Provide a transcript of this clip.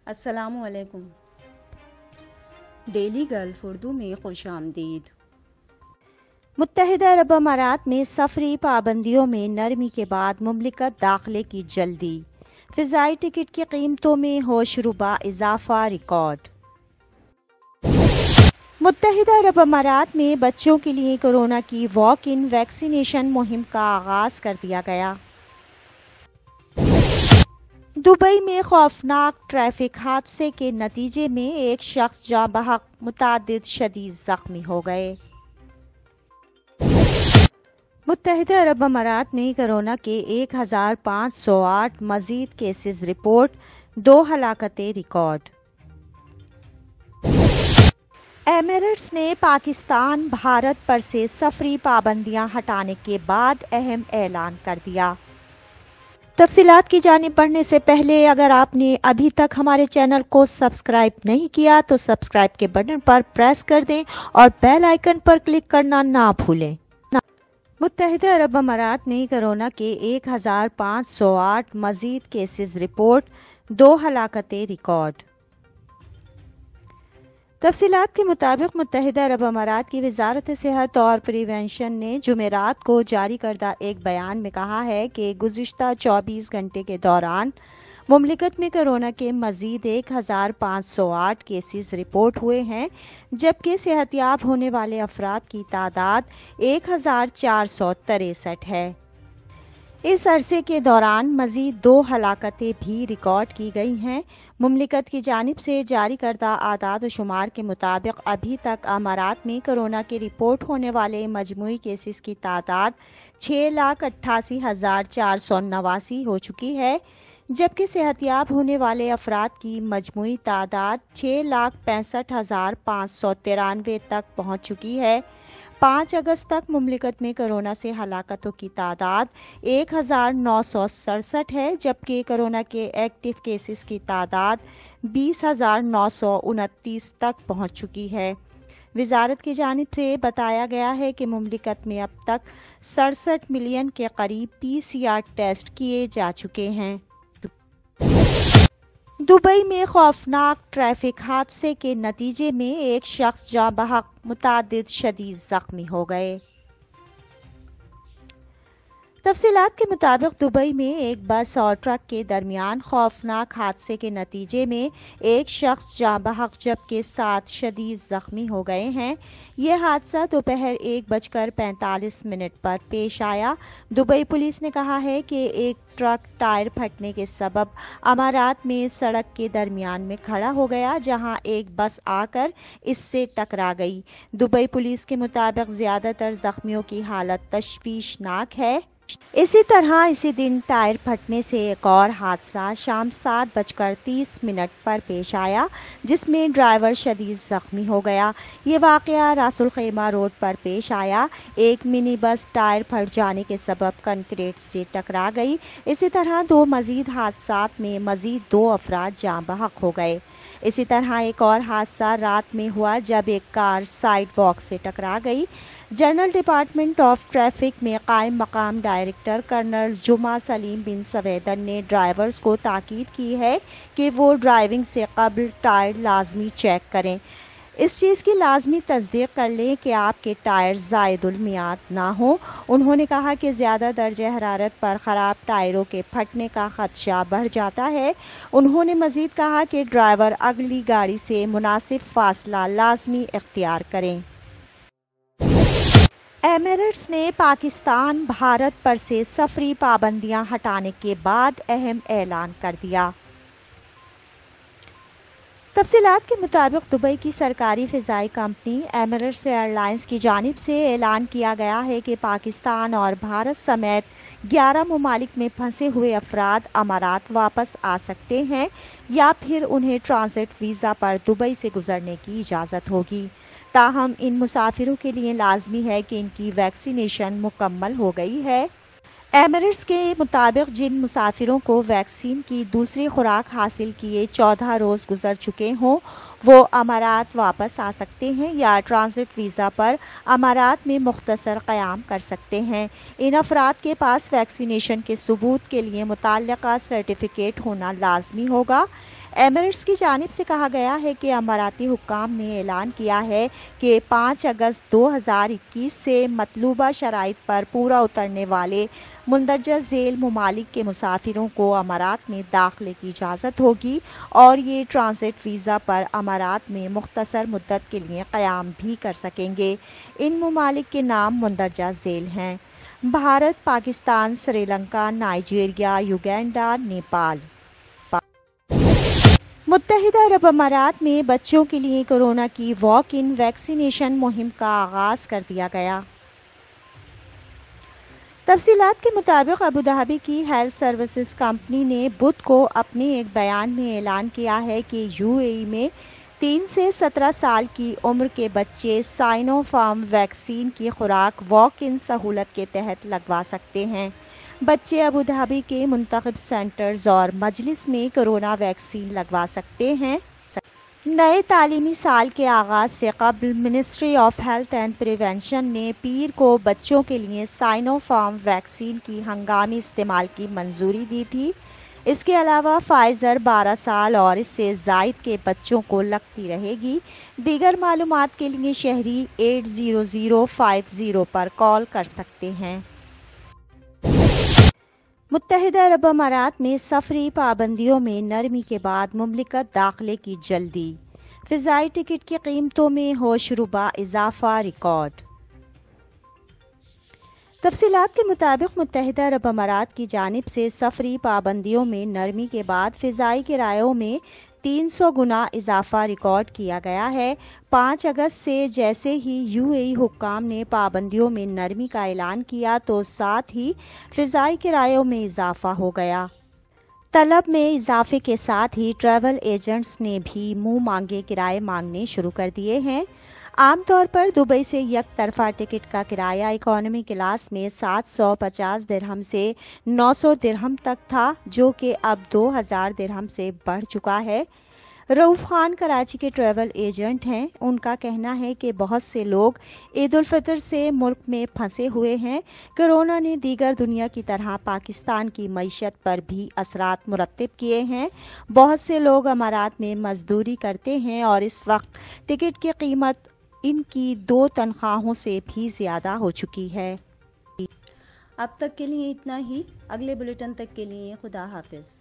السلام علیکم۔ Daily golf Urdu میں خوش آمدید۔ متحدہ عرب امارات میں سفری پابندیوں میں نرمی کے بعد مملکت داخلے کی جلدی، فضائی ٹکٹ کی قیمتوں میں ہوش ربا اضافہ ریکارڈ۔ متحدہ عرب امارات میں بچوں کے لیے کورونا کی واک ان ویکسینیشن مہم کا آغاز کر دیا گیا۔ دبئی میں خوفناک ٹریفک حادثے کے نتیجے میں ایک شخص جاں بحق، متعدد شدید زخمی ہو گئے۔ متحدہ عرب امارات میں کورونا کے 1508 مزید کیسز رپورٹ، 2 ہلاکتیں ریکارڈ۔ ایمریٹس نے پاکستان بھارت پر سے سفری پابندیاں ہٹانے کے بعد اہم اعلان کر دیا۔ تفصیلات کی جانب بڑھنے سے پہلے اگر آپ نے ابھی تک ہمارے چینل کو سبسکرائب نہیں کیا تو سبسکرائب کے بٹن پر پریس کر دیں اور بیل آئیکن پر کلک کرنا نہ بھولیں۔ متحدہ عرب امارات نے کورونا کے 1508 مزید کیسز رپورٹ، 2 ہلاکتیں ریکارڈ۔ تفصیلات کے مطابق متحدہ عرب امارات کی وزارت صحت اور پریونشن نے جمعرات کو جاری کردہ ایک بیان میں کہا ہے کہ گزشتہ 24 گھنٹے کے دوران مملکت میں کورونا کے مزید 1508 کیسز رپورٹ ہوئے ہیں، جبکہ صحت یاب ہونے والے افراد کی تعداد 1463 ہے۔ اس عرصے کے دوران مزید 2 ہلاکتیں بھی ریکارڈ کی گئی ہیں۔ مملکت کی جانب سے جاری کردہ اعداد و شمار کے مطابق ابھی تک امارات میں کورونا کے رپورٹ ہونے والے مجموعی کیسز کی تعداد 6,88,489 ہو چکی ہے، جبکہ صحت یاب ہونے والے افراد کی مجموعی تعداد 6,65,593 تک پہنچ چکی ہے۔ 5 اگست تک مملکت میں کورونا سے ہلاکتوں کی تعداد 1,967 ہے، جبکہ کورونا کے ایکٹیو کیسز کی تعداد 20,929 تک پہنچ چکی ہے۔ وزارت کی جانب سے بتایا گیا ہے کہ مملکت میں اب تک 67 ملین کے قریب PCR ٹیسٹ کیے جا چکے ہیں۔ دبئی میں خوفناک ٹریفک حادثے کے نتیجے میں ایک شخص جاں بحق، متعدد شدید زخمی ہو گئے۔ تفصیلات کے مطابق دبئی میں ایک بس اور ٹرک کے درمیان خوفناک حادثے کے نتیجے میں ایک شخص جاں بحق جبکہ 7 شدید زخمی ہو گئے ہیں۔ یہ حادثہ دوپہر 1:45 پر پیش آیا۔ دبئی پولیس نے کہا ہے کہ ایک ٹرک ٹائر پھٹنے کے سبب امارات میں سڑک کے درمیان میں کھڑا ہو گیا، جہاں ایک بس آ کر اس سے ٹکرا گئی۔ دبئی پولیس کے مطابق زیادہ تر زخمیوں کی حالت تشویشناک ہے۔ اسی طرح اسی دن ٹائر پھٹنے سے ایک اور حادثہ شام 7:30 پر پیش آیا، جس میں ڈرائیور شدید زخمی ہو گیا۔ یہ واقعہ راس الخیمہ روڈ پر پیش آیا۔ ایک منی بس ٹائر پھٹ جانے کے سبب کنکریٹ سے ٹکرا گئی۔ اسی طرح 2 مزید حادثات میں مزید 2 افراد جاں بحق ہو گئے۔ اسی طرح ایک اور حادثہ رات میں ہوا جب ایک کار سائیڈ واک سے ٹکرا گئی۔ جنرل ڈپارٹمنٹ آف ٹریفک میں قائم مقام ڈائریکٹر کرنل جمعہ سلیم بن سویدن نے ڈرائیورز کو تاکید کی ہے کہ وہ ڈرائیونگ سے قبل ٹائر لازمی چیک کریں۔ اس چیز کی لازمی تصدیق کر لیں کہ آپ کے ٹائر زائد المیعاد نہ ہوں۔ انہوں نے کہا کہ زیادہ درجہ حرارت پر خراب ٹائروں کے پھٹنے کا خدشہ بڑھ جاتا ہے۔ انہوں نے مزید کہا کہ ڈرائیور اگلی گاڑی سے مناسب فاصلہ لازمی اختیار کریں۔ ایمریٹس نے پاکستان بھارت پر سے سفری پابندیاں ہٹانے کے بعد اہم اعلان کر دیا۔ تفصیلات کے مطابق دبئی کی سرکاری فضائی کمپنی ایمریٹس ایئر لائنز کی جانب سے اعلان کیا گیا ہے کہ پاکستان اور بھارت سمیت 11 ممالک میں پھنسے ہوئے افراد امارات واپس آ سکتے ہیں یا پھر انہیں ٹرانزٹ ویزا پر دبئی سے گزرنے کی اجازت ہوگی۔ تاہم ان مسافروں کے لیے لازمی ہے کہ ان کی ویکسینیشن مکمل ہو گئی ہے۔ ایمریٹس کے مطابق جن مسافروں کو ویکسین کی دوسری خوراک حاصل کیے 14 روز گزر چکے ہوں وہ امارات واپس آ سکتے ہیں یا ٹرانزٹ ویزا پر امارات میں مختصر قیام کر سکتے ہیں۔ ان افراد کے پاس ویکسینیشن کے ثبوت کے لیے متعلقہ سرٹیفکیٹ ہونا لازمی ہوگا۔ ایمریٹس کی جانب سے کہا گیا ہے کہ اماراتی حکام نے اعلان کیا ہے کہ 5 اگست 2021 سے مطلوبہ شرائط پر پورا اترنے والے مندرجہ ذیل ممالک کے مسافروں کو امارات میں داخلے کی اجازت ہوگی اور یہ ٹرانزٹ ویزا پر امارات میں مختصر مدت کے لیے قیام بھی کر سکیں گے۔ ان ممالک کے نام مندرجہ ذیل ہیں: بھارت، پاکستان، سری لنکا، نائجیریا، یوگینڈا، نیپال۔ متحدہ عرب امارات میں بچوں کے لیے کورونا کی واک ان ویکسینیشن مہم کا آغاز کر دیا گیا۔ تفصیلات کے مطابق ابوظہبی کی ہیلتھ سروسز کمپنی نے بدھ کو اپنے ایک بیان میں اعلان کیا ہے کہ UAE میں 3 سے 17 سال کی عمر کے بچے سائنو فارم ویکسین کی خوراک واک ان سہولت کے تحت لگوا سکتے ہیں۔ بچے ابوظہبی کے منتخب سینٹرز اور مجلس میں کورونا ویکسین لگوا سکتے ہیں۔ نئے تعلیمی سال کے آغاز سے قبل ministry of health and prevention نے پیر کو بچوں کے لیے سائنو فارم ویکسین کی ہنگامی استعمال کی منظوری دی تھی۔ اس کے علاوہ فائزر 12 سال اور اس سے زائد کے بچوں کو لگتی رہے گی۔ دیگر معلومات کے لیے شہری 80050 پر کال کر سکتے ہیں۔ متحدہ عرب امارات میں سفری پابندیوں میں نرمی کے بعد مملکت داخلے کی جلدی، فضائی ٹکٹ کی قیمتوں میں ہوشربا اضافہ ریکارڈ۔ تفصیلات کے مطابق متحدہ عرب امارات کی جانب سے سفری پابندیوں میں نرمی کے بعد فضائی کرایوں میں 300 گنا اضافہ ریکارڈ کیا گیا ہے۔ 5 اگست سے جیسے ہی UAE حکام نے پابندیوں میں نرمی کا اعلان کیا تو ساتھ ہی فضائی کرایوں میں اضافہ ہو گیا۔ طلب میں اضافے کے ساتھ ہی ٹریول ایجنٹس نے بھی منہ مانگے کرائے مانگنے شروع کر دیے ہیں۔ عام طور پر دبئی سے یک طرفہ ٹکٹ کا کرایہ اکانومی کلاس میں 750 درہم سے 900 درہم تک تھا، جو کہ اب 2000 درہم سے بڑھ چکا ہے۔ رؤوف خان کراچی کے ٹریول ایجنٹ ہیں۔ ان کا کہنا ہے کہ بہت سے لوگ عید الفطر سے ملک میں پھنسے ہوئے ہیں۔ کورونا نے دیگر دنیا کی طرح پاکستان کی معیشت پر بھی اثرات مرتب کیے ہیں۔ بہت سے لوگ امارات میں مزدوری کرتے ہیں اور اس وقت ٹکٹ کی قیمت ان کی 2 تنخواہوں سے بھی زیادہ ہو چکی ہے۔ اب تک کے لیے اتنا ہی۔ اگلے بلیٹن تک کے لیے خدا حافظ۔